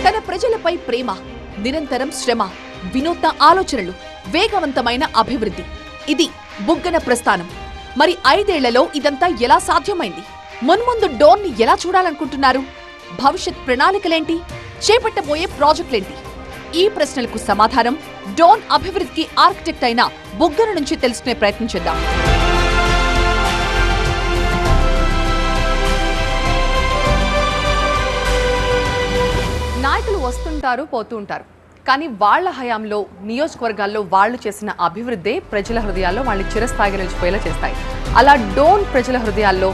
తన ప్రజలపై ప్రేమ, నిరంతరం శ్రమ, వినూత్న ఆలోచనలు, వేగవంతమైన అభివృద్ధి, ఇది బుగ్గన ప్రస్థానం. మరి 5 ఏళ్లలో ఇదంతా ఎలా సాధ్యమైంది? మున్ముందు డోన్ ని ఎలా చూడాలనుకుంటున్నారు? భవిష్యత్ ప్రణాళికలేంటి? చేపట్టబోయే ప్రాజెక్టులేంటి? ఈ ప్రశ్నలకు సమాధానం డోన్ అభివృద్ధికి ఆర్కిటెక్ట్ అయిన బుగ్గన నుంచి తెలుసుకునే ప్రయత్నం చేద్దాం. నాయకులు వస్తుంటారు, పోతూ ఉంటారు. కానీ వాళ్ల హయాంలో నియోజకవర్గాల్లో వాళ్లు చేసిన అభివృద్ధి ప్రజల హృదయాల్లో వాళ్ళని చిరస్థాయిగా నిలిచిపోయేలా చేస్తాయి. అలా డోన్ ప్రజల హృదయాల్లో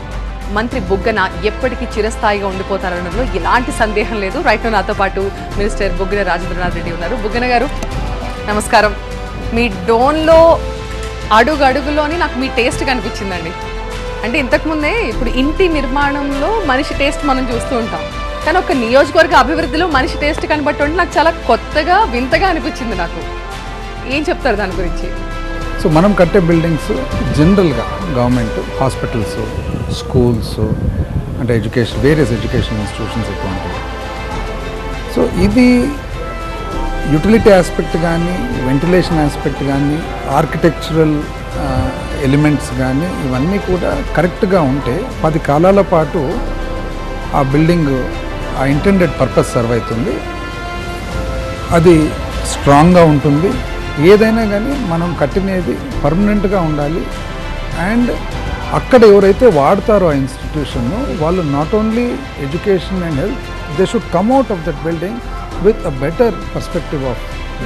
మంత్రి బుగ్గన ఎప్పటికీ చిరస్థాయిగా ఉండిపోతారనడంలో ఎలాంటి సందేహం లేదు. రైట్, నాతో పాటు మినిస్టర్ బుగ్గన రాజేంద్రనాథ్ రెడ్డి ఉన్నారు. బుగ్గన గారు నమస్కారం. మీ డోన్లో అడుగడుగులోని నాకు మీ టేస్ట్ కనిపించిందండి. అంటే ఇంతకుముందే ఇప్పుడు ఇంటి నిర్మాణంలో మనిషి టేస్ట్ మనం చూస్తూ ఉంటాం, కానీ ఒక నియోజకవర్గ అభివృద్ధిలో మనిషి టేస్ట్ కనబట్టుంటే నాకు చాలా కొత్తగా వింతగా అనిపించింది. నాకు ఏం చెప్తారు దాని గురించి? సో మనం కట్టే బిల్డింగ్స్ జనరల్గా గవర్నమెంట్ హాస్పిటల్స్, స్కూల్స్, అంటే ఎడ్యుకేషన్, వేరియస్ ఎడ్యుకేషన్ ఇన్స్టిట్యూషన్స్ ఎక్కువ ఉంటాయి. సో ఇది యూటిలిటీ ఆస్పెక్ట్ కానీ, వెంటిలేషన్ ఆస్పెక్ట్ కానీ, ఆర్కిటెక్చరల్ ఎలిమెంట్స్ కానీ ఇవన్నీ కూడా కరెక్ట్గా ఉంటే 10 కాలాల పాటు ఆ బిల్డింగ్ ఆ ఇంటెండెడ్ పర్పస్ సర్వ్ అవుతుంది. అది స్ట్రాంగ్గా ఉంటుంది. ఏదైనా కానీ మనం కట్టినది పర్మనెంట్గా ఉండాలి. అండ్ అక్కడ ఎవరైతే వాడతారో ఆ ఇన్స్టిట్యూషన్ను వాళ్ళు not only education and health, they should come out of that building with a better perspective of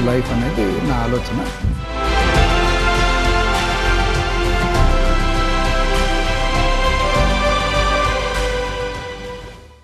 life అనేది నా ఆలోచన.